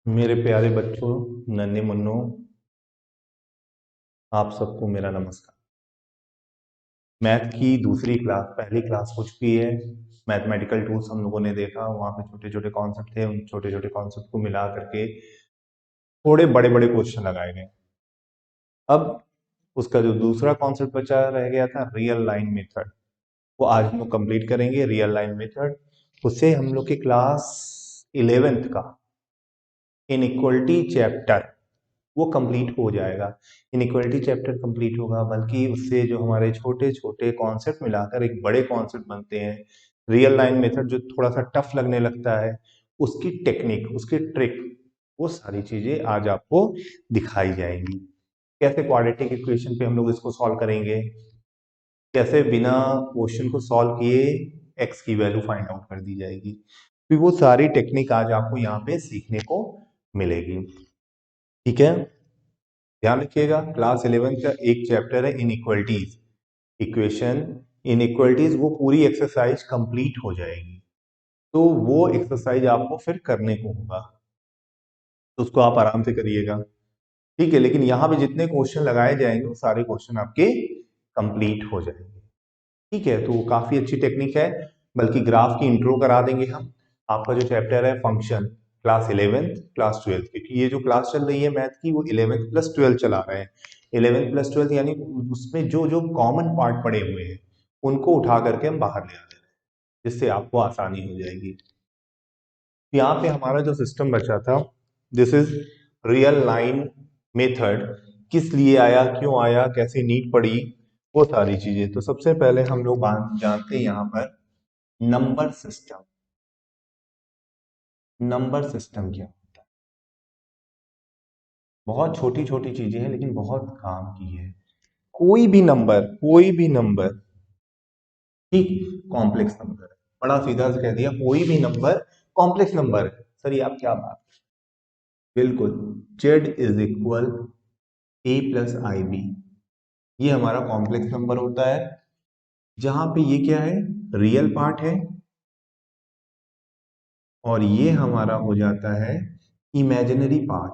मेरे प्यारे बच्चों, नन्हे मुन्नों, आप सबको मेरा नमस्कार। मैथ की दूसरी क्लास, पहली क्लास हो चुकी है। मैथमेटिकल टूल्स हम लोगों ने देखा, वहां पे छोटे छोटे कॉन्सेप्ट थे, उन छोटे छोटे कॉन्सेप्ट को मिला करके थोड़े बड़े बड़े क्वेश्चन लगाए गए। अब उसका जो दूसरा कॉन्सेप्ट बचा रह गया था, रियल लाइन मेथड, वो आज हम लोग कंप्लीट करेंगे। रियल लाइन मेथड, उससे हम लोग के क्लास 11th का इनइक्वलिटी चैप्टर वो कंप्लीट हो जाएगा। इनइक्वालिटी चैप्टर कंप्लीट होगा, बल्कि उससे जो हमारे छोटे छोटे कॉन्सेप्ट मिलाकर एक बड़े कॉन्सेप्ट बनते हैं। रियल लाइन मेथड जो थोड़ा सा टफ लगने लगता है, उसकी टेक्निक, उसकी ट्रिक, वो सारी चीजें आज आपको दिखाई जाएंगी। कैसे क्वाड्रेटिक इक्वेशन पे हम लोग इसको सॉल्व करेंगे, कैसे बिना क्वेश्चन को सॉल्व किए एक्स की वैल्यू फाइंड आउट कर दी जाएगी। फिर वो सारी टेक्निक आज आपको यहाँ पे सीखने को मिलेगी। ठीक है, ध्यान रखिएगा, क्लास 11 का एक चैप्टर है इनइक्वलिटीज, इक्वेशन, इनइक्वलिटीज। वो पूरी एक्सरसाइज कंप्लीट हो जाएगी, तो वो एक्सरसाइज आपको फिर करने को होगा, तो उसको आप आराम से करिएगा। ठीक है, लेकिन यहाँ पे जितने क्वेश्चन लगाए जाएंगे वो सारे क्वेश्चन आपके कंप्लीट हो जाएंगे। ठीक है, तो काफी अच्छी टेक्निक है। बल्कि ग्राफ की इंट्रो करा देंगे हम। आपका जो चैप्टर है function, class 11th class 12th, क्योंकि ये जो क्लास चल रही है मैथ की वो 11th प्लस 12 चला रहे हैं। 11th प्लस 12 यानी उसमें जो जो कॉमन पार्ट पड़े हुए हैं उनको उठा करके हम बाहर ले आ रहे हैं, जिससे आपको आसानी हो जाएगी। यहाँ पे हमारा जो सिस्टम बचा था, this is real line method, किस लिए आया, क्यों आया, कैसे नीड पड़ी, वो सारी चीजें। तो सबसे पहले हम लोग जानते हैं यहाँ पर नंबर सिस्टम। नंबर सिस्टम क्या होता है? बहुत छोटी छोटी चीजें हैं लेकिन बहुत काम की है। कोई भी नंबर, कोई भी नंबर, ठीक, कॉम्प्लेक्स नंबर है। बड़ा सीधा से कह दिया, कोई भी नंबर कॉम्प्लेक्स नंबर है। सर ये आप क्या बात, बिल्कुल, z is equal a plus i b, ये हमारा कॉम्प्लेक्स नंबर होता है। जहां पे ये क्या है, रियल पार्ट है, और ये हमारा हो जाता है इमेजिनरी पार्ट।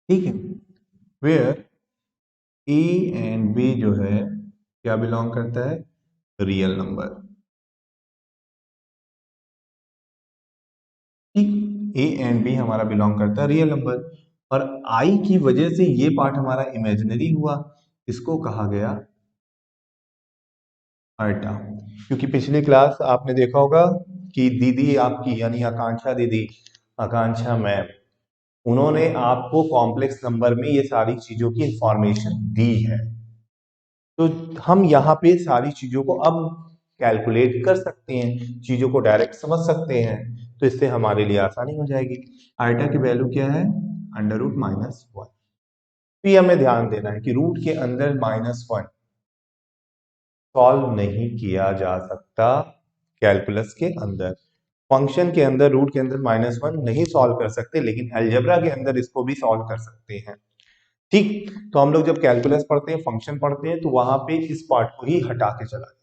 ठीक है, वेयर ए एंड बी जो है क्या बिलोंग करता है, रियल नंबर। ठीक, ए एंड बी हमारा बिलोंग करता है रियल नंबर, और आई की वजह से ये पार्ट हमारा इमेजिनरी हुआ, इसको कहा गया अल्टा। क्योंकि पिछली क्लास आपने देखा होगा कि दीदी आपकी यानी आकांक्षा दीदी, आकांक्षा मैम, उन्होंने आपको कॉम्प्लेक्स नंबर में ये सारी चीजों की इंफॉर्मेशन दी है। तो हम यहाँ पे सारी चीजों को अब कैलकुलेट कर सकते हैं, चीजों को डायरेक्ट समझ सकते हैं, तो इससे हमारे लिए आसानी हो जाएगी। आइटा की वैल्यू क्या है, अंडर रूट माइनस वन। तो ये हमें ध्यान देना है कि रूट के अंदर माइनस वन सॉल्व नहीं किया जा सकता। कैलकुलस के अंदर, फंक्शन के अंदर रूट के अंदर माइनस वन नहीं सॉल्व कर सकते, लेकिन अलजेब्रा के अंदर इसको भी सॉल्व कर सकते हैं। ठीक, तो हम लोग जब कैलकुलस पढ़ते हैं, फंक्शन पढ़ते हैं, तो वहां पे इस पार्ट को ही हटा के चला,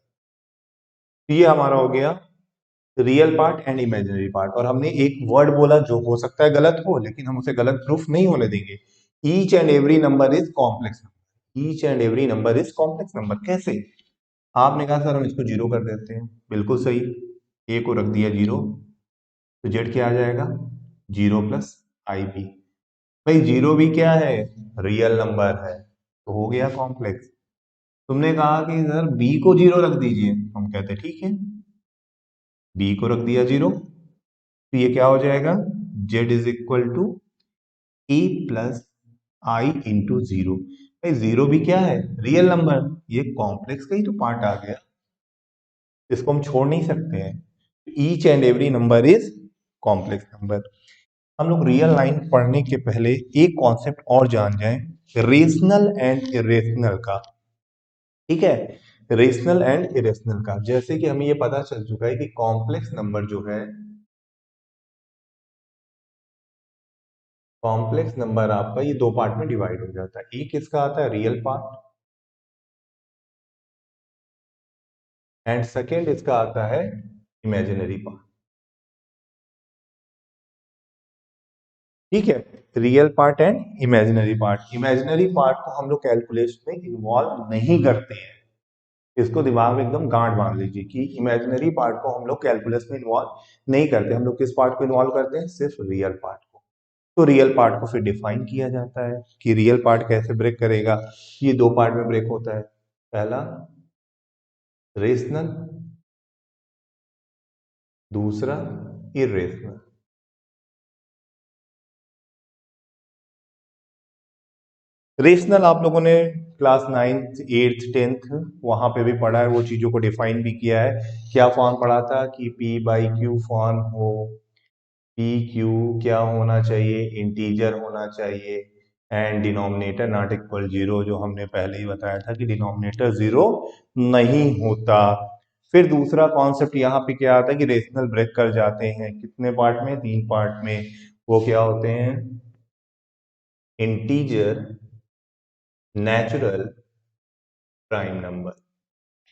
तो ये हमारा हो गया real part and imaginary part. और हमने एक वर्ड बोला जो हो सकता है गलत हो, लेकिन हम उसे गलत प्रूफ नहीं होने देंगे। Each and every number is complex number. Each and every number is complex number. कैसे? आपने कहा सर हम इसको जीरो कर देते हैं, बिल्कुल सही, ए को रख दिया जीरो, तो जेड क्या आ जाएगा, जीरो प्लस आई बी। भाई जीरो भी क्या है, रियल नंबर है, तो हो गया कॉम्प्लेक्स। तुमने कहा कि सर बी को जीरो रख दीजिए, हम कहते ठीक है, बी को रख दिया जीरो, तो ये क्या हो जाएगा, z is equal to a plus i into zero. भाई जीरो भी क्या है, रियल नंबर, ये कॉम्प्लेक्स का ही तो पार्ट आ गया, इसको हम छोड़ नहीं सकते हैं। Each and every number is complex number. हम लोग रियल लाइन पढ़ने के पहले एक कॉन्सेप्ट और जान जाएं, रेशनल एंड इरेशनल का। ठीक है, रेशनल एंड इरेशनल का। जैसे कि हमें ये पता चल चुका है कि कॉम्प्लेक्स नंबर जो है, कॉम्प्लेक्स नंबर आपका ये दो पार्ट में डिवाइड हो जाता है। एक इसका आता है रियल पार्ट, एंड सेकेंड इसका आता है इमेजिनरी पार्ट। ठीक है, real part and imaginary part. Imaginary part को हम लोग कैलकुलेशन में इन्वॉल्व नहीं करते हैं, इसको दिमाग में एकदम गांठ बांध लीजिए कि इमेजिनरी पार्ट को हम लोग कैलकुलस में इन्वॉल्व नहीं करते। हम लोग किस पार्ट को इन्वॉल्व करते हैं? सिर्फ रियल पार्ट को। तो रियल पार्ट को फिर डिफाइन किया जाता है कि रियल पार्ट कैसे ब्रेक करेगा। ये दो पार्ट में ब्रेक होता है। पहला रेशनल, दूसरा इरेशनल। रेशनल आप लोगों ने क्लास 9th 8th 10th वहां पे भी पढ़ा है, वो चीजों को डिफाइन भी किया है। क्या फॉर्म पढ़ा था कि P बाई क्यू फॉर्म हो। पी क्यू क्या होना चाहिए? इंटीजर होना चाहिए। And denominator not equal zero, जो हमने पहले ही बताया था कि डिनोमिनेटर जीरो नहीं होता। फिर दूसरा कॉन्सेप्ट यहाँ पे क्या आता है कि रेशनल ब्रेक कर जाते हैं कितने पार्ट में? 3 पार्ट में। वो क्या होते हैं? Integer, natural, prime number.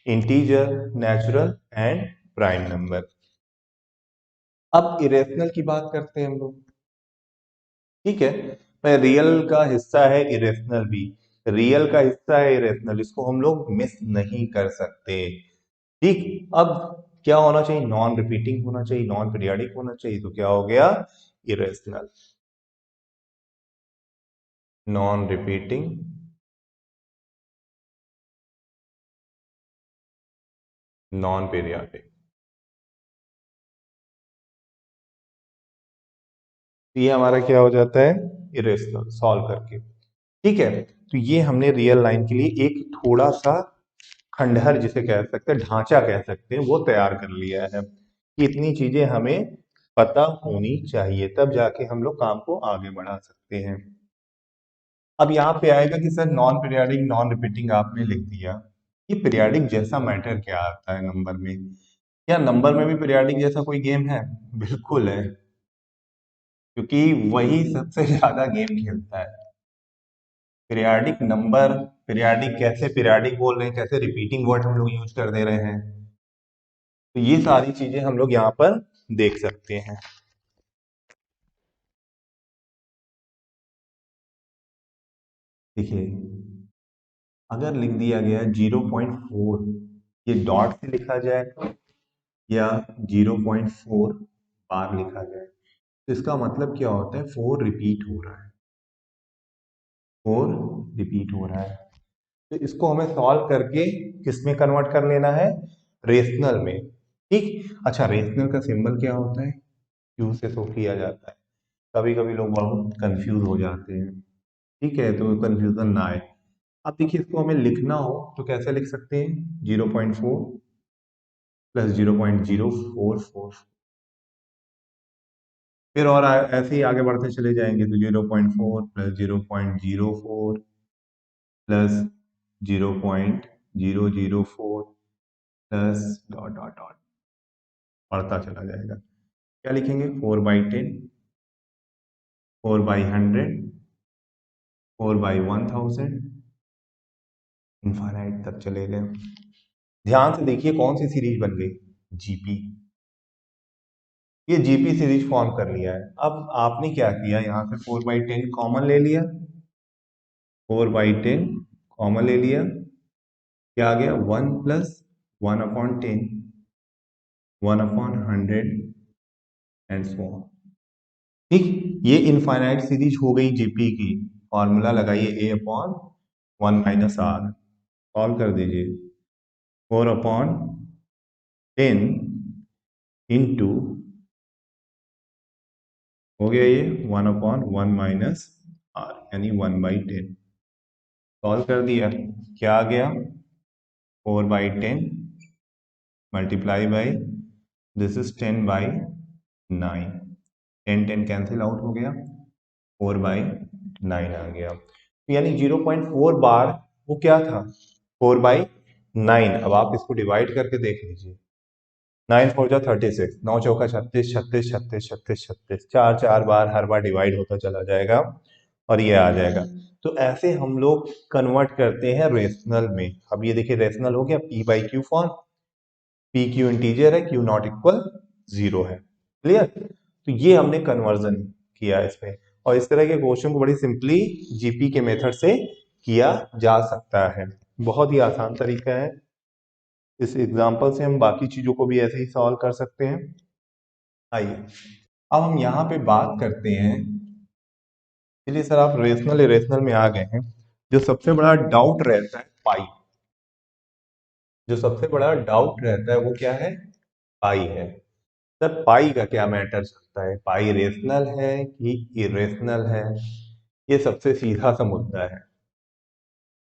Integer, natural and prime number. अब इरेशनल की बात करते हैं हम लोग। ठीक है, मैं रियल का हिस्सा है इरेशनल भी, रियल का हिस्सा है इरेशनल, इसको हम लोग मिस नहीं कर सकते। ठीक, अब क्या होना चाहिए? नॉन रिपीटिंग होना चाहिए, नॉन पीरियाडिक होना चाहिए। तो क्या हो गया? Irrational, non repeating, non periodic. तो ये हमारा क्या हो जाता है? इरेशनल सॉल्व करके। ठीक है, तो ये हमने रियल लाइन के लिए एक थोड़ा सा खंडहर जिसे कह सकते हैं, ढांचा कह सकते हैं, वो तैयार कर लिया है कि इतनी चीजें हमें पता होनी चाहिए, तब जाके हम लोग काम को आगे बढ़ा सकते हैं। अब यहाँ पे आएगा कि sir non periodic non repeating आपने लिख दिया, ये पीरियाडिक जैसा मैटर क्या आता है नंबर में? क्या नंबर में भी पीरियाडिक जैसा कोई गेम है? बिल्कुल है, क्योंकि वही सबसे ज्यादा गेम खेलता है। पीरियाडिक नंबर, पीरियाडिक कैसे पीरियाडिक बोल रहे हैं, कैसे रिपीटिंग वर्ड हम लोग यूज कर दे रहे हैं, तो ये सारी चीजें हम लोग यहाँ पर देख सकते हैं। देखिए, अगर लिख दिया गया 0.4, ये डॉट से लिखा जाए या 0.4 बार लिखा जाए, तो इसका मतलब क्या होता है? 4 रिपीट हो रहा है, 4 रिपीट हो रहा है। तो इसको हमें सॉल्व करके किसमें कन्वर्ट कर लेना है? रेशनल में। ठीक, अच्छा, रेशनल का सिंबल क्या होता है? क्यू से शो किया जाता है। कभी कभी लोग बहुत कंफ्यूज हो जाते हैं। ठीक है, तो कंफ्यूजन ना आए। अब देखिए, इसको हमें लिखना हो तो कैसे लिख सकते हैं? 0.4 प्लस 0.044। फिर और ऐसे ही आगे बढ़ते चले जाएंगे तो 0.4 plus 0.04 plus 0.004 plus dot dot dot बढ़ता चला जाएगा। क्या लिखेंगे? 4/10, 4/100, 4/1000, इनफाइनाइट तक चले गए। ध्यान से देखिए कौन सी सीरीज बन गई? जीपी। ये जीपी सीरीज फॉर्म कर लिया है। अब आपने क्या किया, यहाँ से 4/10 कॉमन ले लिया, 4/10 कॉमन ले लिया, क्या आ गया? 1 प्लस 1/10, 1/100 एंड सो ऑन। ठीक, ये इनफाइनाइट सीरीज हो गई जीपी की। फॉर्मूला लगाइए A/1 - R, सॉल्व कर दीजिए। 4/10 इंटू, हो गया ये 1/1 - R, यानी 1/10। सॉल्व कर दिया, क्या आ गया? 4/10 multiply by, this is 10/9, 10 cancel out हो गया, 4/9 आ गया। तो यानी 0.4 बार वो क्या था? 4/9। अब आप इसको डिवाइड करके देख लीजिए। 9×4 = 36, 9×4 = 36, 36 36 36 36, चार चार बार हर बार डिवाइड होता चला जाएगा और ये आ जाएगा। तो ऐसे हम लोग कन्वर्ट करते हैं रेशनल में। अब ये देखिए रेशनल हो गया P/Q form, P Q integer है, क्यू नॉट इक्वल 0 है। क्लियर? तो ये हमने कन्वर्जन किया इसमें, और इस तरह के क्वेश्चन को बड़ी सिंपली जीपी के मेथड से किया जा सकता है। बहुत ही आसान तरीका है। इस एग्जाम्पल से हम बाकी चीजों को भी ऐसे ही सॉल्व कर सकते हैं। आइए अब हम यहाँ पे बात करते हैं। चलिए सर, आप रेशनल इरेशनल में आ गए हैं। जो सबसे बड़ा डाउट रहता है पाई, जो सबसे बड़ा डाउट रहता है वो क्या है? पाई है। सर पाई का क्या मैटर चलता है, पाई रेशनल है कि इरेशनल है? ये सबसे सीधा सा मुद्दा है।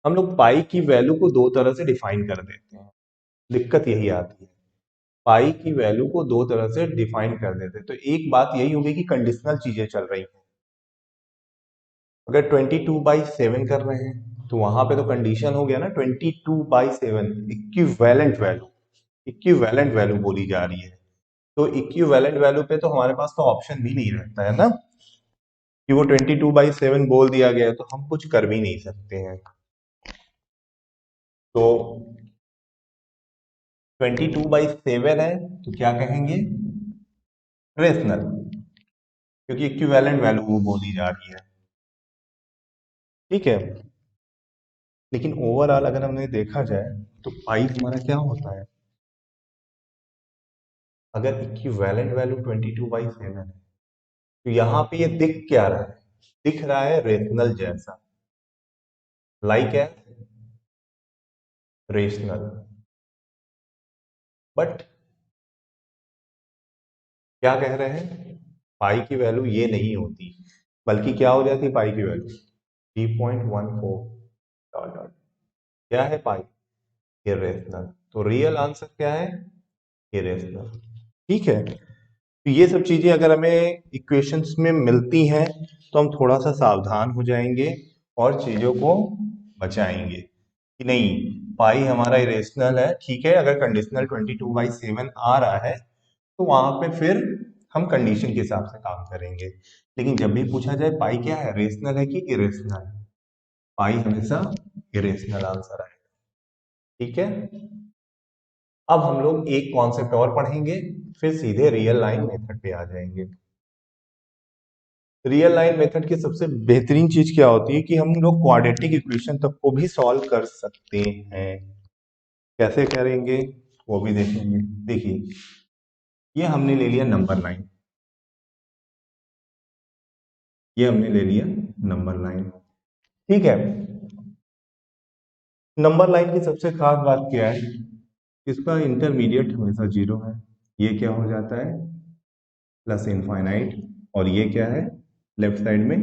हम लोग पाई की वैल्यू को दो तरह से डिफाइन कर देते हैं, दिक्कत यही आती है। पाई की वैल्यू को दो तरह से डिफाइन कर देते हैं। तो एक बात यही होगी कि कंडीशनल चीजें चल रही हैं। अगर 22/7 कर रहे हैं तो वहां पे तो कंडीशन हो गया ना, 22/7 इक्विवेलेंट वैल्यू, इक्विवेलेंट वैल्यू बोली जा रही है। तो इक्विवेलेंट वैल्यू पे तो हमारे पास तो ऑप्शन भी नहीं रहता है ना, कि वो 22/7 बोल दिया गया है तो हम कुछ कर भी नहीं सकते हैं। तो 22/7 है तो क्या कहेंगे? रेशनल, क्योंकि इक्विवेलेंट वैल्यू वो बोली जा रही है। ठीक है, लेकिन ओवरऑल अगर हमने देखा जाए तो पाई हमारा क्या होता है? अगर इक्विवेलेंट वैल्यू 22/7 है तो यहाँ पे ये दिख क्या रहा है? दिख रहा है रेशनल जैसा, लाइक है रेशनल। बट क्या कह रहे हैं? पाई की वैल्यू ये नहीं होती, बल्कि क्या हो जाती पाई की वैल्यू? 3.14 dot dot. क्या है पाई? इरेशनल। तो रियल आंसर क्या है? इरेशनल। ठीक है, तो ये सब चीजें अगर हमें इक्वेशंस में मिलती हैं तो हम थोड़ा सा सावधान हो जाएंगे और चीजों को बचाएंगे कि नहीं, पाई हमारा इरेशनल है। ठीक है, अगर कंडीशनल 22/7 आ रहा है तो वहां पे फिर हम कंडीशन के हिसाब से काम करेंगे। लेकिन जब भी पूछा जाए पाई क्या है, रेशनल है कि इरेशनल, पाई हमेशा इरेशनल आंसर आएगा। ठीक है, अब हम लोग एक कॉन्सेप्ट और पढ़ेंगे, फिर सीधे रियल लाइन मेथड पे आ जाएंगे। रियल लाइन मेथड की सबसे बेहतरीन चीज क्या होती है कि हम लोग क्वाड्रेटिक इक्वेशन तक को भी सॉल्व कर सकते हैं। कैसे करेंगे वो भी देखेंगे। देखिए, ये हमने ले लिया नंबर लाइन, ये हमने ले लिया नंबर लाइन। ठीक है, नंबर लाइन की सबसे खास बात क्या है? इसका इंटरमीडिएट हमेशा 0 है। ये क्या हो जाता है? Plus infinite. और ये क्या है लेफ्ट साइड में?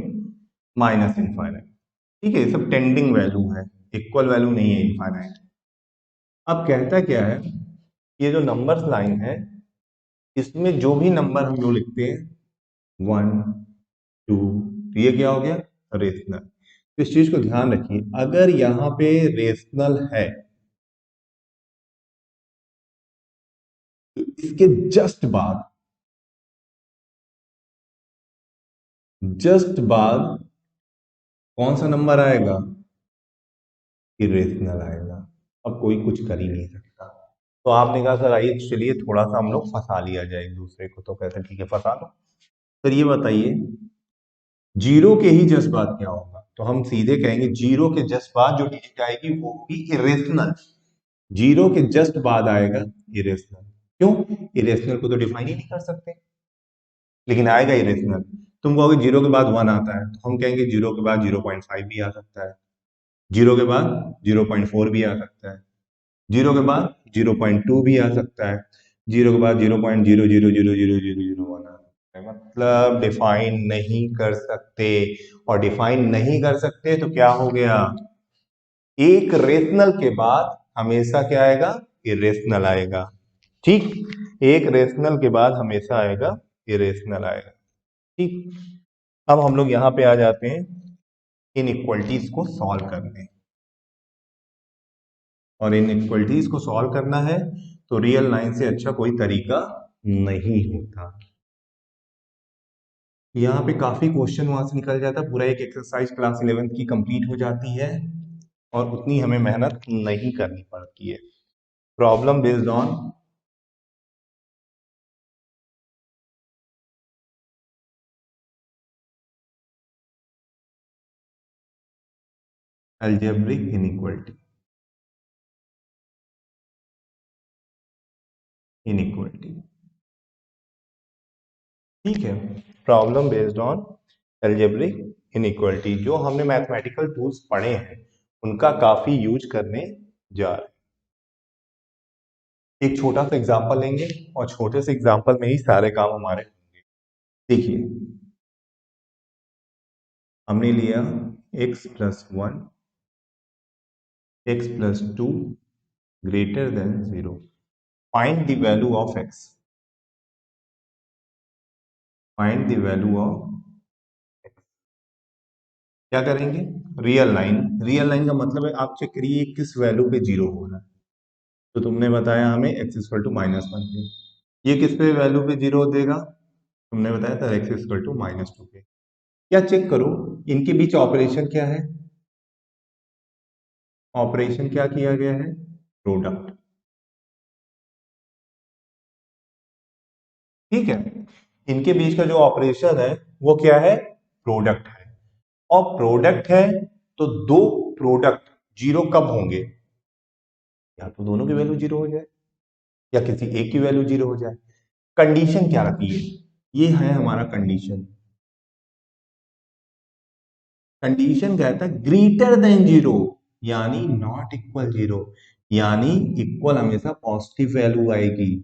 Minus infinite. ठीक है, ये सब टेंडिंग वैल्यू है, इक्वल वैल्यू नहीं है इनफाइनाइट। अब कहता क्या है, ये जो नंबर्स लाइन है इसमें जो भी नंबर हम लोग लिखते हैं 1 2, तो ये क्या हो गया? रेशनल। तो इस चीज को ध्यान रखिए, अगर यहाँ पे रेशनल है तो इसके जस्ट बाद कौन सा नंबर आएगा? इरेशनल आएगा। अब कोई कुछ कर ही नहीं सकता। तो आपने कहा सर आइए चलिए थोड़ा सा हम लोग फंसा लिया जाए एक दूसरे को, तो कहते हैं ठीक है फंसा लो। सर ये बताइए, जीरो के ही जस्ट बाद क्या होगा? तो हम सीधे कहेंगे जीरो के जस्ट बाद जो डिजिट आएगी वो होगी इरेशनल। जीरो के जस्ट बाद आएगा इरेशनल। क्यों? इरेशनल को तो डिफाइन ही नहीं कर सकते, लेकिन आएगा इरेशनल। तुम कहोगे जीरो के बाद 1 आता है, तो हम कहेंगे जीरो के बाद 0.5 भी आ सकता है, जीरो के बाद 0.4 भी आ सकता है, जीरो के बाद 0.2 भी आ सकता है, जीरो के बाद 0.0000001 आ सकता है। मतलब डिफाइन नहीं कर सकते, और डिफाइन नहीं कर सकते तो क्या हो गया? एक रेशनल के बाद हमेशा क्या आएगा? इरेशनल आएगा। ठीक, एक रेशनल के बाद हमेशा आएगा इरेशनल आएगा। ठीक, अब हम लोग यहां पे आ जाते हैं इन इक्वलिटीज को सॉल्व करने, और इन इक्वलिटीज को सॉल्व करना है तो रियल लाइन से अच्छा कोई तरीका नहीं होता। यहाँ पे काफी क्वेश्चन वहां से निकल जाता है, पूरा एक एक्सरसाइज क्लास 11 की कंप्लीट हो जाती है, और उतनी हमें मेहनत नहीं करनी पड़ती है। Problem based on algebraic inequality, ठीक है, problem based on algebraic inequality. जो हमने मैथमेटिकल टूल्स पढ़े हैं उनका काफी यूज करने जा रहे हैं। एक छोटा सा एग्जांपल लेंगे और छोटे से एग्जांपल में ही सारे काम हमारे होंगे। देखिए, हमने लिया x plus 1, x plus 2 greater than 0, find the value of x, find the value of x। क्या करेंगे, रियल लाइन का मतलब है आप चेक करिए किस वैल्यू पे जीरो हो रहा है। तो तुमने बताया हमें x इक्वल टू -1 पे, ये किस पे वैल्यू पे जीरो देगा, तुमने बताया था x इक्वल टू -2 पे। क्या चेक करो, इनके बीच ऑपरेशन क्या है, ऑपरेशन क्या किया गया है, प्रोडक्ट, ठीक है। इनके बीच का जो ऑपरेशन है वो क्या है, प्रोडक्ट है। और प्रोडक्ट है तो दो प्रोडक्ट जीरो कब होंगे, या तो दोनों की वैल्यू जीरो हो जाए या किसी एक की वैल्यू जीरो हो जाए। कंडीशन क्या रखी है, ये है हमारा कंडीशन। कंडीशन कहता है ग्रेटर देन जीरो, यानी नॉट इक्वल जीरो, यानी इक्वल हमेशा पॉजिटिव वैल्यू आएगी।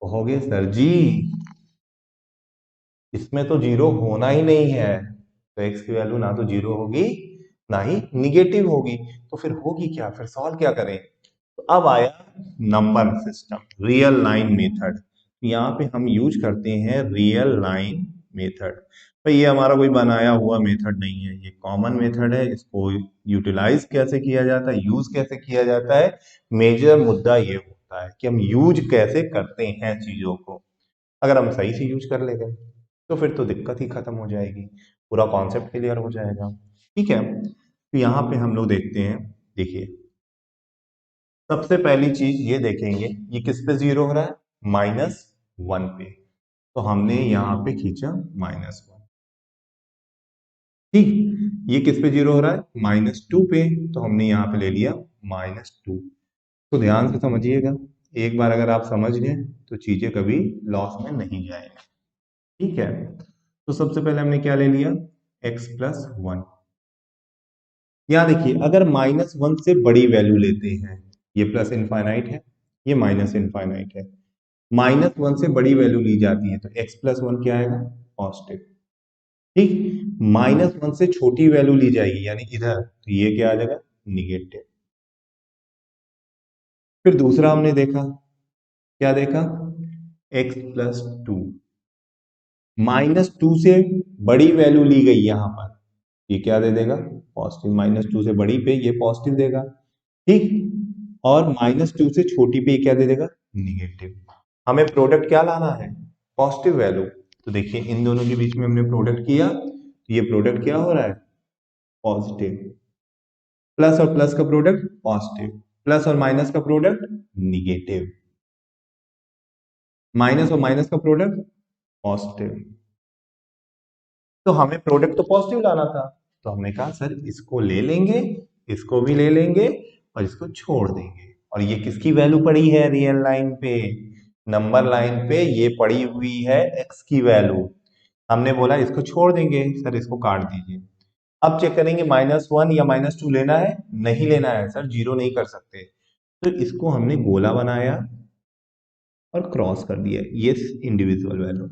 कहोगे सर जी इसमें तो जीरो होना ही नहीं है, तो एक्स की वैल्यू ना तो जीरो होगी ना ही निगेटिव होगी, तो फिर होगी क्या, फिर सॉल्व क्या करें। तो अब आया number system, real line method. यहाँ पे हम यूज करते हैं रियल लाइन मेथड। भाई ये हमारा कोई बनाया हुआ मेथड नहीं है, ये कॉमन मेथड है। इसको यूटिलाइज कैसे किया जाता है, यूज कैसे किया जाता है, मेजर मुद्दा ये होता है कि हम यूज कैसे करते हैं चीजों को। अगर हम सही से यूज कर ले गए तो फिर तो दिक्कत ही खत्म हो जाएगी, पूरा कॉन्सेप्ट क्लियर हो जाएगा, ठीक है। तो यहाँ पे हम लोग देखते हैं, देखिए सबसे पहली चीज ये देखेंगे ये किस पे जीरो हो रहा है, -1 पे, तो हमने यहाँ पे खींचा -1, ठीक। ये किस पे जीरो हो रहा है, -2 पे, तो हमने यहाँ पे ले लिया -2। तो ध्यान से समझिएगा, एक बार अगर आप समझ गए तो चीजें कभी लॉस में नहीं जाएंगी, ठीक है। तो सबसे पहले हमने क्या ले लिया, x प्लस 1। यहाँ देखिए अगर -1 से बड़ी वैल्यू लेते हैं, ये प्लस इनफाइनाइट है, ये माइनस इनफाइनाइट है, -1 से बड़ी वैल्यू ली जाती है तो x प्लस 1 क्या आएगा, पॉजिटिव, ठीक। -1 से छोटी वैल्यू ली जाएगी यानी इधर, तो ये क्या आ जाएगा, निगेटिव। फिर दूसरा हमने देखा, क्या देखा, x प्लस 2, -2 से बड़ी वैल्यू ली गई यहां पर, ये क्या दे देगा, पॉजिटिव, -2 से बड़ी पे ये पॉजिटिव देगा, ठीक। और -2 से छोटी पे ये क्या दे देगा, निगेटिव। हमें प्रोडक्ट क्या लाना है, पॉजिटिव वैल्यू। तो देखिए इन दोनों के बीच में हमने प्रोडक्ट किया, तो ये प्रोडक्ट क्या हो रहा है, पॉजिटिव, प्लस और प्लस का प्रोडक्ट पॉजिटिव, प्लस और माइनस का प्रोडक्ट निगेटिव, माइनस और माइनस का प्रोडक्ट पॉजिटिव। तो हमें प्रोडक्ट तो पॉजिटिव लाना था, तो हमने कहा सर इसको ले लेंगे, इसको भी ले लेंगे और इसको छोड़ देंगे। और ये किसकी वैल्यू पड़ी है, रियल लाइन पे, नंबर लाइन पे ये पड़ी हुई है एक्स की वैल्यू। हमने बोला इसको छोड़ देंगे, सर इसको काट दीजिए। अब चेक करेंगे -1 या -2 लेना है, नहीं लेना है सर, जीरो नहीं कर सकते, तो इसको हमने गोला बनाया और क्रॉस कर दिया ये इंडिविजुअल वैल्यू,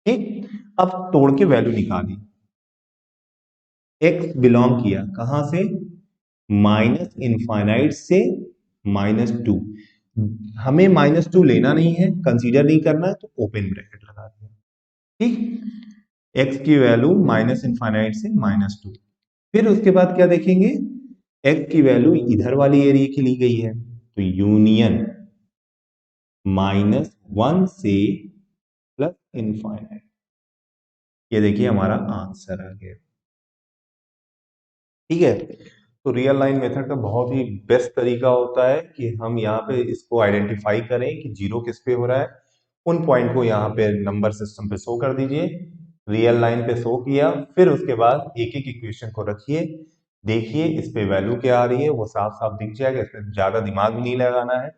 ठीक। अब तोड़ के वैल्यू निकाली, एक्स बिलोंग किया कहां से, माइनस इनफाइनाइट से -2। हमें -2 लेना नहीं है, कंसीडर नहीं करना है, तो ओपन ब्रैकेट लगा दिया, ठीक। एक्स की वैल्यू माइनस इनफाइनाइट से -2। फिर उसके बाद क्या देखेंगे, एक्स की वैल्यू इधर वाली एरिया की ली गई है, तो यूनियन -1 से प्लस इनफाइनाइट, ये देखिए हमारा आंसर आ गया, ठीक है। तो रियल लाइन मेथड का बहुत ही बेस्ट तरीका होता है कि हम यहाँ पे इसको आइडेंटिफाई करें कि जीरो किस पे हो रहा है, उन पॉइंट को यहाँ पे नंबर सिस्टम पे शो कर दीजिए, रियल लाइन पे शो किया, फिर उसके बाद एक एक इक्वेशन को रखिए, देखिए इस पे वैल्यू क्या आ रही है वो साफ साफ दिख जाएगा, इसमें ज्यादा दिमाग भी नहीं लगाना है।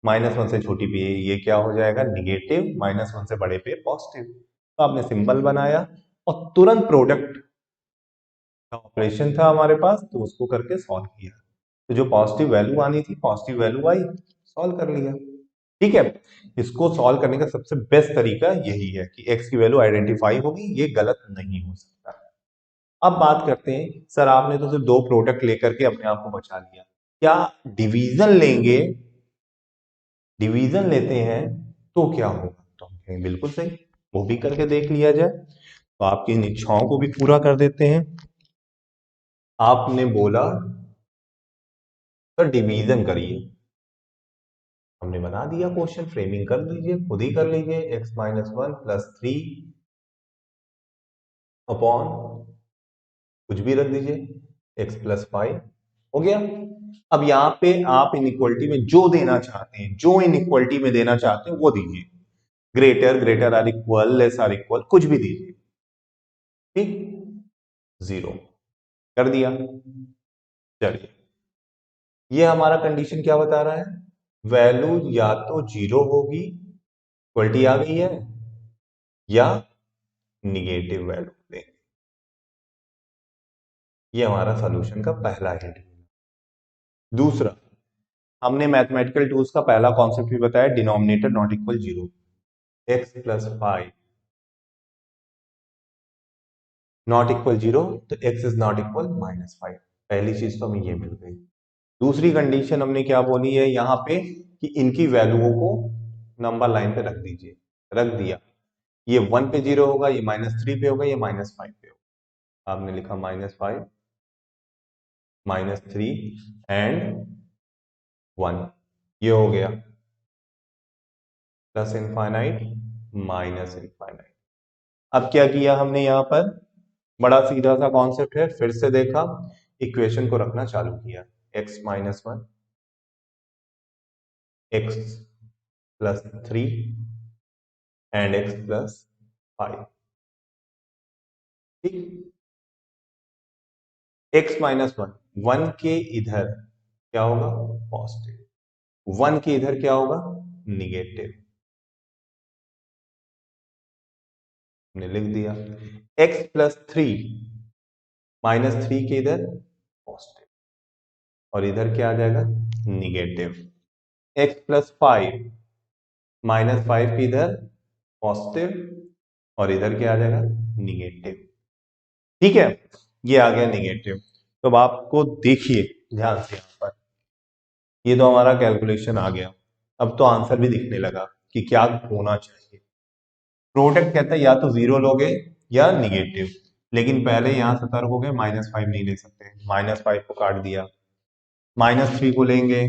-1 से छोटी पे ये क्या हो जाएगा निगेटिव, -1 से बड़े पे पॉजिटिव। तो आपने सिंबल बनाया और तुरंत प्रोडक्ट का ऑपरेशन था हमारे पास तो उसको करके सॉल्व किया। तो जो पॉजिटिव वैल्यू आनी थी पॉजिटिव वैल्यू आई, सॉल्व कर लिया। ठीक है, इसको सॉल्व करने का सबसे बेस्ट तरीका यही है कि x की वैल्यू आइडेंटिफाई होगी, ये गलत नहीं हो सकता। अब बात करते हैं, सर आपने तो सिर्फ दो प्रोडक्ट लेकर के अपने आप को बचा लिया, क्या डिवीजन लेंगे, डिवीजन लेते हैं तो क्या होगा? तो हम कहेंगे बिल्कुल सही, वो भी करके देख लिया जाए। तो आपकी इन इच्छाओं को भी पूरा कर देते हैं। आपने बोला सर डिवीजन करिए, हमने बना दिया क्वेश्चन, फ्रेमिंग कर लीजिए, खुद ही कर लीजिए। x-1 + 3 अपॉन कुछ भी रख दीजिए x + 5 हो गया। अब यहाँ पे आप इनइक्वलिटी में जो देना चाहते हैं, जो इनइक्वलिटी में देना चाहते हैं वो दीजिए, greater or equal, less or equal, कुछ भी दीजिए। ठीक, 0 कर दिया। चलिए ये हमारा कंडीशन क्या बता रहा है, वैल्यू या तो 0 होगी, इक्वलिटी आ गई है, या निगेटिव वैल्यू देंगे। ये हमारा सॉल्यूशन का पहला हिंट। दूसरा, हमने मैथमेटिकल टूल्स का पहला कॉन्सेप्ट भी बताया, denominator not equal 0, x + 5 not equal 0, तो x इज नॉट इक्वल -5। पहली चीज तो हमें ये मिल गई। दूसरी कंडीशन हमने क्या बोली है यहाँ पे कि इनकी वैल्यूओं को नंबर लाइन पे रख दीजिए, रख दिया। ये 1 पे 0 होगा, ये -3 पे होगा, ये -5 पे होगा। आपने लिखा -5, -3 एंड 1, ये हो गया प्लस इनफाइनाइट माइनस इनफाइनाइट। अब क्या किया हमने यहाँ पर, बड़ा सीधा सा कॉन्सेप्ट है, फिर से देखा, इक्वेशन को रखना चालू किया, x-1 x + 3 एंड x + 5। ठीक, x-1 1 के इधर क्या होगा पॉजिटिव, 1 के इधर क्या होगा निगेटिव, हमने लिख दिया। x + 3 -3 के इधर पॉजिटिव, और इधर क्या आ जाएगा निगेटिव। x + 5 -5 के इधर पॉजिटिव, और इधर क्या आ जाएगा निगेटिव। ठीक है, ये आ गया निगेटिव। तो अब आपको देखिए ध्यान से, यहाँ पर ये तो हमारा कैलकुलेशन आ गया, अब तो आंसर भी दिखने लगा कि क्या होना चाहिए। प्रोडक्ट कहता है या तो 0 लोगे या निगेटिव, लेकिन पहले यहां सतर्क हो गए, -5 नहीं ले सकते, -5 को काट दिया। -3 को लेंगे,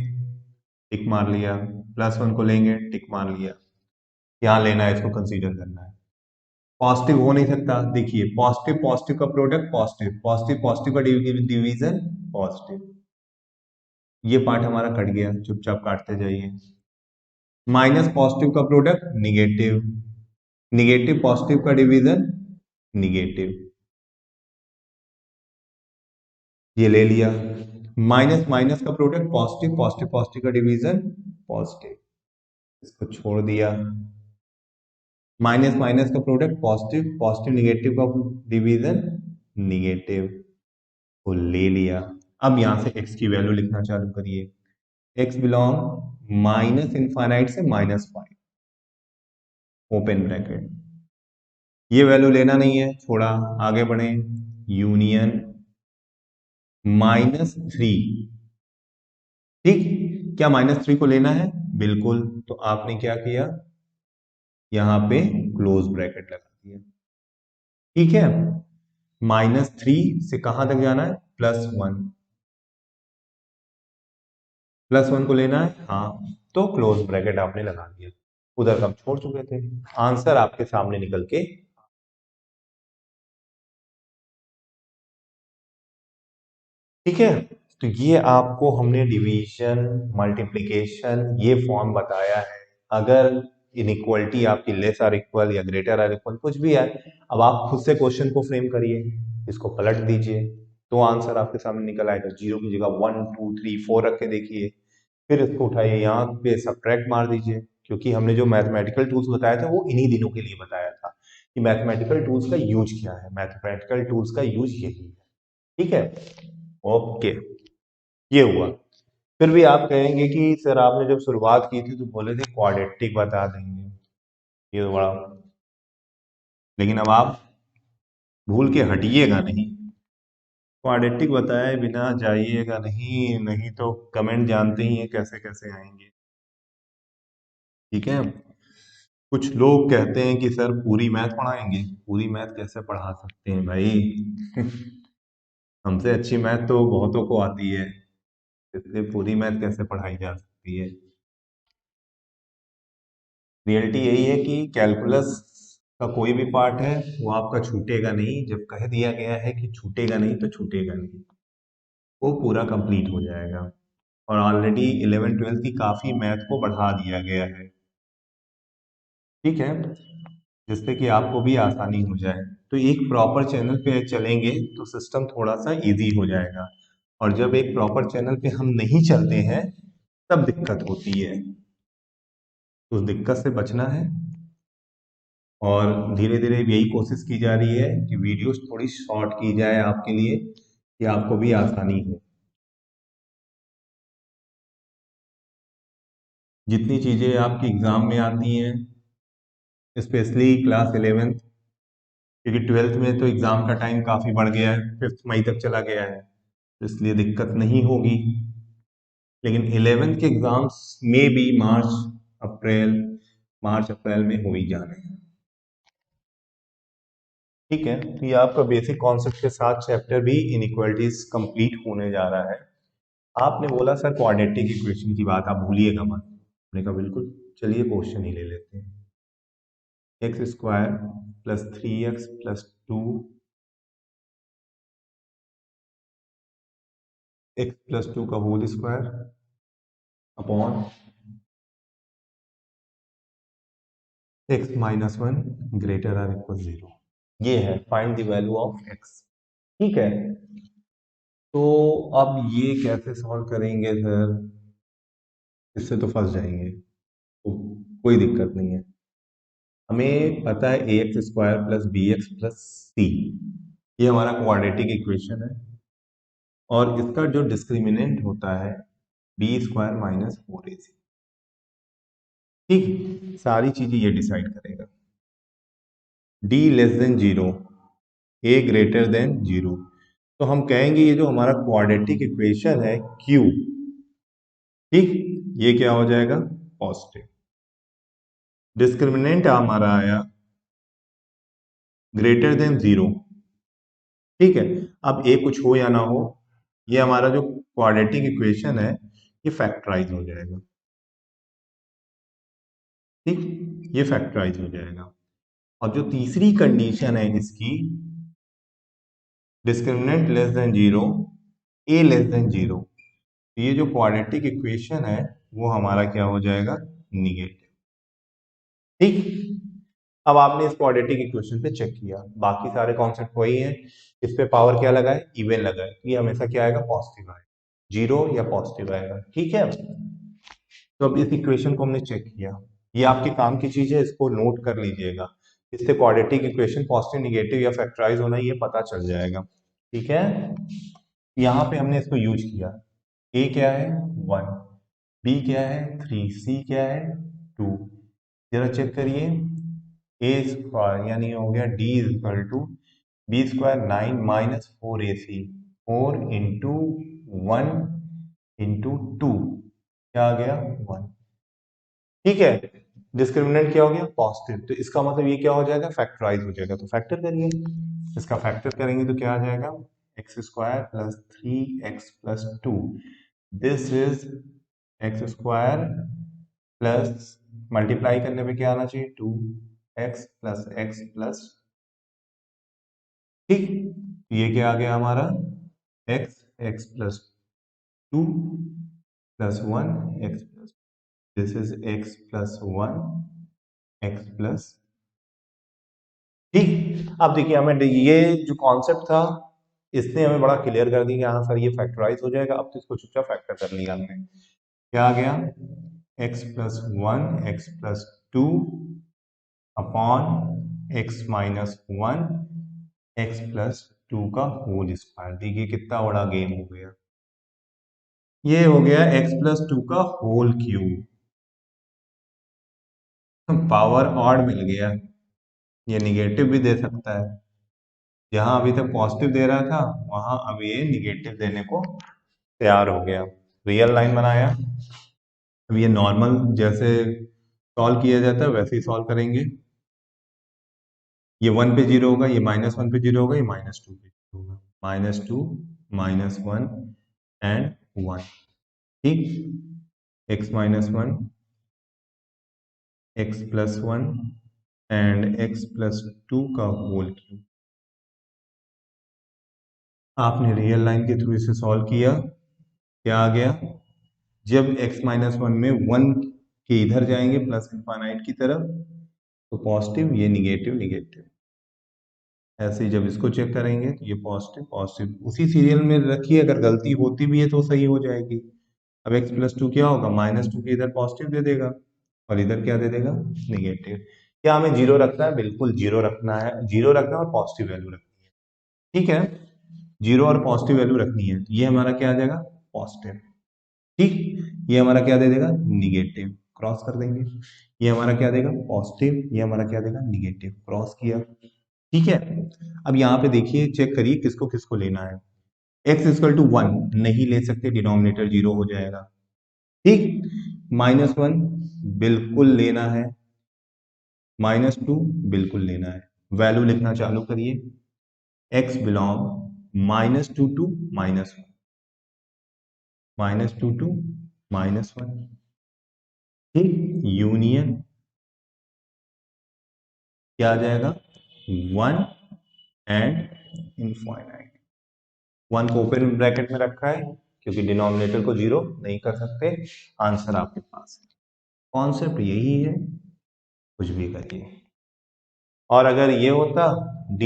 टिक मार लिया, +1 को लेंगे, टिक मार लिया। यहाँ लेना है, इसको कंसीडर करना है। पॉजिटिव हो नहीं सकता, देखिए पॉजिटिव पॉजिटिव का प्रोडक्ट पॉजिटिव, पॉजिटिव पॉजिटिव का डिवीजन पॉजिटिव। ये पार्ट हमारा कट गया, चुपचाप काटते जाइए। माइनस पॉजिटिव का प्रोडक्ट निगेटिव, निगेटिव पॉजिटिव का डिवीजन निगेटिव, ये ले लिया। माइनस माइनस का प्रोडक्ट पॉजिटिव, पॉजिटिव पॉजिटिव का डिवीजन पॉजिटिव, इसको छोड़ दिया। माइनस माइनस का प्रोडक्ट पॉजिटिव, पॉजिटिव निगेटिव का डिवीजन निगेटिव, को ले लिया। अब यहां से x की वैल्यू लिखना चालू करिए, x बिलोंग -इनफाइनाइट से -5, ओपन ब्रैकेट। ये वैल्यू लेना नहीं है, छोड़ा, आगे बढ़े, यूनियन -3। ठीक, क्या -3 को लेना है? बिल्कुल, तो आपने क्या किया, यहां पे क्लोज ब्रैकेट लगा दिया। ठीक है, -3 से कहां तक जाना है, +1, +1 को लेना है, हाँ, तो क्लोज ब्रैकेट आपने लगा दिया। उधर हम छोड़ चुके थे, आंसर आपके सामने निकल के। ठीक है, तो ये आपको हमने डिवीजन मल्टीप्लिकेशन ये फॉर्म बताया है। अगर इनइक्वलिटी आपकी लेस आर इक्वल या ग्रेटर आर इक्वल कुछ भी है, अब आप खुद से क्वेश्चन को फ्रेम करिए, इसको पलट दीजिए, तो आंसर आपके सामने निकल आएगा। 0 की जगह 1 2 3 4 रख के देखिए, फिर इसको उठाइए, यहाँ पे सब्ट्रैक्ट मार दीजिए, क्योंकि हमने जो मैथमेटिकल टूल्स बताया था वो इन्हीं दिनों के लिए बताया था कि मैथमेटिकल टूल्स का यूज क्या है। मैथमेटिकल टूल्स का यूज यही है, ठीक है। ओके, ये हुआ। फिर भी आप कहेंगे कि सर आपने जब शुरुआत की थी तो बोले थे क्वाड्रेटिक बता देंगे, ये तो बड़ा, लेकिन अब आप भूल के हटिएगा नहीं, क्वाड्रेटिक बताए बिना जाइएगा नहीं, नहीं तो कमेंट जानते ही हैं कैसे कैसे आएंगे, ठीक है। कुछ लोग कहते हैं कि सर पूरी मैथ पढ़ाएंगे, पूरी मैथ कैसे पढ़ा सकते हैं भाई हमसे अच्छी मैथ तो बहुतों को आती है, इसलिए पूरी मैथ कैसे पढ़ाई जा सकती है। रियलिटी यही है कि कैलकुलस का कोई भी पार्ट है वो आपका छूटेगा नहीं, जब कह दिया गया है कि छूटेगा नहीं तो छूटेगा नहीं, वो पूरा कंप्लीट हो जाएगा। और ऑलरेडी 11 12 की काफ़ी मैथ को बढ़ा दिया गया है, ठीक है, जिससे कि आपको भी आसानी हो जाए। तो एक प्रॉपर चैनल पे चलेंगे तो सिस्टम थोड़ा सा इजी हो जाएगा, और जब एक प्रॉपर चैनल पे हम नहीं चलते हैं तब दिक्कत होती है। तो उस दिक्कत से बचना है, और धीरे धीरे यही कोशिश की जा रही है कि वीडियोस थोड़ी शॉर्ट की जाए आपके लिए, कि आपको भी आसानी हो। जितनी चीज़ें आपकी एग्ज़ाम में आती हैं, स्पेशली क्लास 11th, क्योंकि 12th में तो एग्ज़ाम का टाइम काफ़ी बढ़ गया है, 5 मई तक चला गया है, तो इसलिए दिक्कत नहीं होगी। लेकिन 11th के एग्ज़ाम्स में भी मार्च अप्रैल में हो ही जाने हैं, ठीक है। तो ये आपका बेसिक कॉन्सेप्ट के साथ चैप्टर भी इनइक्वालिटीज कंप्लीट होने जा रहा है। आपने बोला सर क्वाड्रेटिक इक्वेशन की बात आप भूलिएगा मत, मैंने कहा बिल्कुल, चलिए क्वेश्चन ही ले लेते हैं। X square plus 3x plus 2 x plus 2 का whole square upon x minus 1 greater or equal 0, ये है find the value of x, ठीक है। तो अब ये कैसे सॉल्व करेंगे सर, इससे तो फंस जाएंगे, तो कोई दिक्कत नहीं है। हमें पता है a x square plus b x plus c, ये हमारा क्वाड्रेटिक इक्वेशन है, और इसका जो डिस्क्रिमिनेंट होता है बी स्क्वायर माइनस 4ac, ठीक, सारी चीजें ये डिसाइड करेगा। डी लेस देन जीरो, ए ग्रेटर देन जीरो, तो हम कहेंगे ये जो हमारा क्वाड्रेटिक इक्वेशन है क्यू, ठीक, ये क्या हो जाएगा पॉजिटिव। डिस्क्रिमिनेंट हमारा आया ग्रेटर देन जीरो, ठीक है। अब ए कुछ हो या ना हो, ये हमारा जो क्वाड्रेटिक इक्वेशन है ये फैक्टराइज हो जाएगा, ठीक, ये फैक्टराइज हो जाएगा। और जो तीसरी कंडीशन है इसकी, डिस्क्रिमिनेंट लेस देन जीरो, ए लेस देन जीरो, ये जो क्वाड्रेटिक इक्वेशन है वो हमारा क्या हो जाएगा निगेटिव, ठीक। अब आपने इस क्वाड्रेटिक इक्वेशन पे चेक किया, बाकी सारे कॉन्सेप्ट वही है, इस पे पावर क्या लगा है इवन लगा है, ये हमेशा क्या आएगा पॉजिटिव आएगा, जीरो या पॉजिटिव आएगा, ठीक है। तो अब इस इक्वेशन को हमने चेक किया, ये आपके काम की चीज है, इसको नोट कर लीजिएगा, इससे क्वाड्रेटिक इक्वेशन पॉजिटिव निगेटिव या फैक्टराइज होना ये पता चल जाएगा, ठीक है। यहाँ पे हमने इसको यूज किया, ए क्या है 1, बी क्या है 3, सी क्या है 2, जरा चेक करिए, ए स्क्वायर यानी हो गया d is equal to b square 9 minus 4ac, 4 into 1 into 2, क्या आ गया 1, ठीक है। डिस्क्रिमिनेंट क्या हो गया पॉजिटिव, तो इसका मतलब ये क्या हो जाएगा फैक्टराइज हो जाएगा, तो फैक्टर करिए, इसका फैक्टर करेंगे तो क्या आ जाएगा x square plus 3x plus 2, this is x square plus, multiply करने पे क्या आना चाहिए 2x प्लस ठीक, ये क्या आ गया हमारा x plus 2 plus 1 x plus, this is x plus 1 x plus, ठीक। अब देखिए हमें ये जो कॉन्सेप्ट था इसने हमें बड़ा क्लियर कर दिया कि हाँ सर ये फैक्टराइज हो जाएगा। अब तो इसको चुपचाप फैक्टर कर लिया हमने। क्या आ गया? x+1 x+2 upon x-1 x+2 का होल स्क्वायर। देखिए कितना बड़ा गेम हो गया। ये हो गया x+2 का होल क्यूब। पावर ऑड मिल गया। ये निगेटिव भी दे सकता है। जहां अभी तक पॉजिटिव दे रहा था वहां अब ये निगेटिव देने को तैयार हो गया। रियल लाइन बनाया। अब ये नॉर्मल जैसे सॉल्व किया जाता है वैसे ही सॉल्व करेंगे। ये 1 पे 0 होगा, ये -1 पे 0 होगा, ये -2 पे 0 होगा। -2 -1 एंड 1। ठीक। x-1 x+1 एंड x+2 का होल क्यूब। आपने रियल लाइन के थ्रू इसे सॉल्व किया। क्या आ गया? जब x-1 में 1 के इधर जाएंगे प्लस इनफाइनाइट की तरफ तो पॉजिटिव, ये निगेटिव निगेटिव। ऐसे ही जब इसको चेक करेंगे तो ये पॉजिटिव पॉजिटिव उसी सीरियल में रखिए। अगर गलती होती भी है तो सही हो जाएगी। अब x+2 क्या होगा? -2 के इधर पॉजिटिव दे देगा और इधर क्या दे देगा? निगेटिव। क्या हमें जीरो रखना है? बिल्कुल जीरो रखना है। जीरो रखना है और पॉजिटिव वैल्यू रखनी है। ठीक है, जीरो और पॉजिटिव वैल्यू रखनी है। तो ये हमारा क्या आ जाएगा? पॉजिटिव। ठीक। ये हमारा क्या दे देगा? निगेटिव। क्रॉस कर देंगे। ये हमारा क्या देगा? पॉजिटिव। ये हमारा क्या देगा? निगेटिव। क्रॉस किया। ठीक है। अब यहाँ पे देखिए, चेक करिए किसको किसको लेना है। x=1 नहीं ले सकते, डिनोमिनेटर जीरो हो जाएगा। ठीक। -1 बिल्कुल लेना है। -2 बिल्कुल लेना है। वैल्यू लिखना चालू करिए। x belong -2 to -1, -2 to -1। ठीक। यूनियन क्या आ जाएगा? 1 एंड इनफाइनाइट। 1 को ओपन ब्रैकेट में रखा है क्योंकि डिनोमिनेटर को जीरो नहीं कर सकते। आंसर आपके पास है। कॉन्सेप्ट यही है, कुछ भी करिए। और अगर ये होता d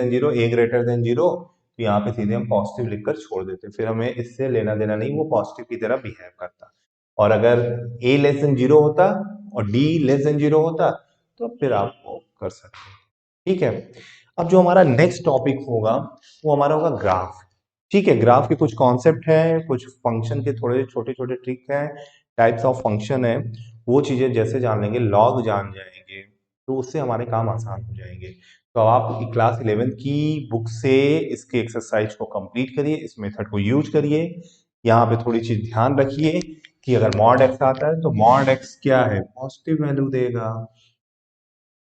0 a 0 तो यहाँ पे सीधे हम पॉजिटिव लिखकर छोड़ देते, फिर हमें इससे लेना देना नहीं, वो पॉजिटिव की तरह बिहेव करता। और अगर a<0 होता और d<0 होता तो फिर आप वो कर सकते। ठीक है। अब जो हमारा नेक्स्ट टॉपिक होगा वो हमारा होगा ग्राफ। ठीक है, ग्राफ के कुछ कॉन्सेप्ट हैं, कुछ फंक्शन के थोड़े छोटे छोटे ट्रिक हैं, टाइप्स ऑफ फंक्शन है। वो चीजें जैसे जान लेंगे, लॉग जान जाएंगे तो उससे हमारे काम आसान हो जाएंगे। तो आप क्लास 11 की बुक से इसके एक्सरसाइज को कंप्लीट करिए, इस मेथड को यूज करिए। यहाँ पे थोड़ी चीज ध्यान रखिए कि अगर मॉड एक्स आता है तो मॉड एक्स क्या है? पॉजिटिव वैल्यू देगा।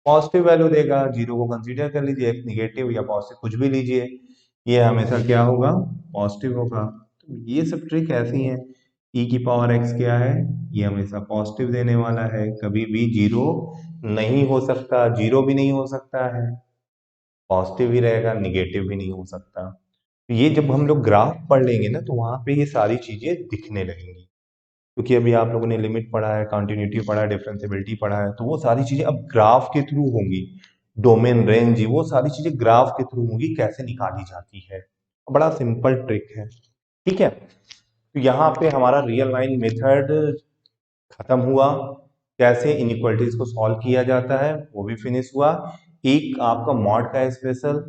पॉजिटिव वैल्यू देगा, जीरो को कंसीडर कर लीजिए, एक्स निगेटिव या पॉजिटिव कुछ भी लीजिए, ये हमेशा क्या होगा? पॉजिटिव होगा। तो ये सब ट्रिक ऐसी हैं। ई की पावर एक्स क्या है? ये हमेशा पॉजिटिव देने वाला है, कभी भी जीरो नहीं हो सकता, जीरो भी नहीं हो सकता है, पॉजिटिव ही रहेगा, निगेटिव भी नहीं हो सकता। तो ये जब हम लोग ग्राफ पढ़ लेंगे ना तो वहां पे ये सारी चीजें दिखने लगेंगी। क्योंकि अभी आप लोगों ने लिमिट पढ़ा है, कंटिन्यूटी पढ़ा है, डिफरेंशिएबिलिटी पढ़ा है, तो वो सारी चीजें अब ग्राफ के थ्रू होंगी। डोमेन रेंज वो सारी चीजें ग्राफ के थ्रू होंगी, कैसे निकाली जाती है। बड़ा सिंपल ट्रिक है। ठीक है। तो यहाँ पे हमारा रियल लाइन मेथड खत्म हुआ। कैसे इनइक्वालिटीज को सॉल्व किया जाता है वो भी फिनिश हुआ। एक आपका मॉड का स्पेशल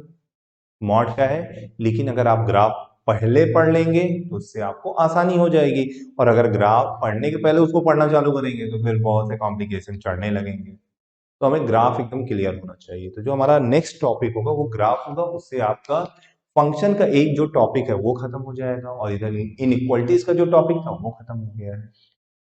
मॉड का है, लेकिन अगर आप ग्राफ पहले पढ़ लेंगे तो उससे आपको आसानी हो जाएगी। और अगर ग्राफ पढ़ने के पहले उसको पढ़ना चालू करेंगे तो फिर बहुत से कॉम्प्लिकेशन चढ़ने लगेंगे। तो हमें ग्राफ एकदम क्लियर होना चाहिए। तो जो हमारा नेक्स्ट टॉपिक होगा वो ग्राफ होगा, उससे आपका फंक्शन का एक जो टॉपिक है वो खत्म हो जाएगा और इधर इनइक्वालिटीज का जो टॉपिक था वो खत्म हो गया है।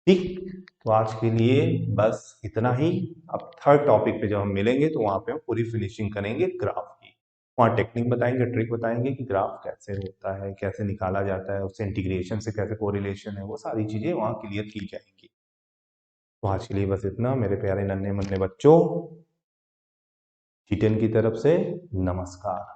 ठीक। तो आज के लिए बस इतना ही। अब थर्ड टॉपिक पे जब हम मिलेंगे तो वहां पे हम पूरी फिनिशिंग करेंगे ग्राफ की। वहाँ टेक्निक बताएंगे, ट्रिक बताएंगे कि ग्राफ कैसे होता है, कैसे निकाला जाता है, उससे इंटीग्रेशन से कैसे कोरिलेशन है, वो सारी चीजें वहाँ क्लियर की जाएंगी। तो आज के लिए बस इतना मेरे प्यारे नन्हे मुन्ने बच्चों। चिटन की तरफ से नमस्कार।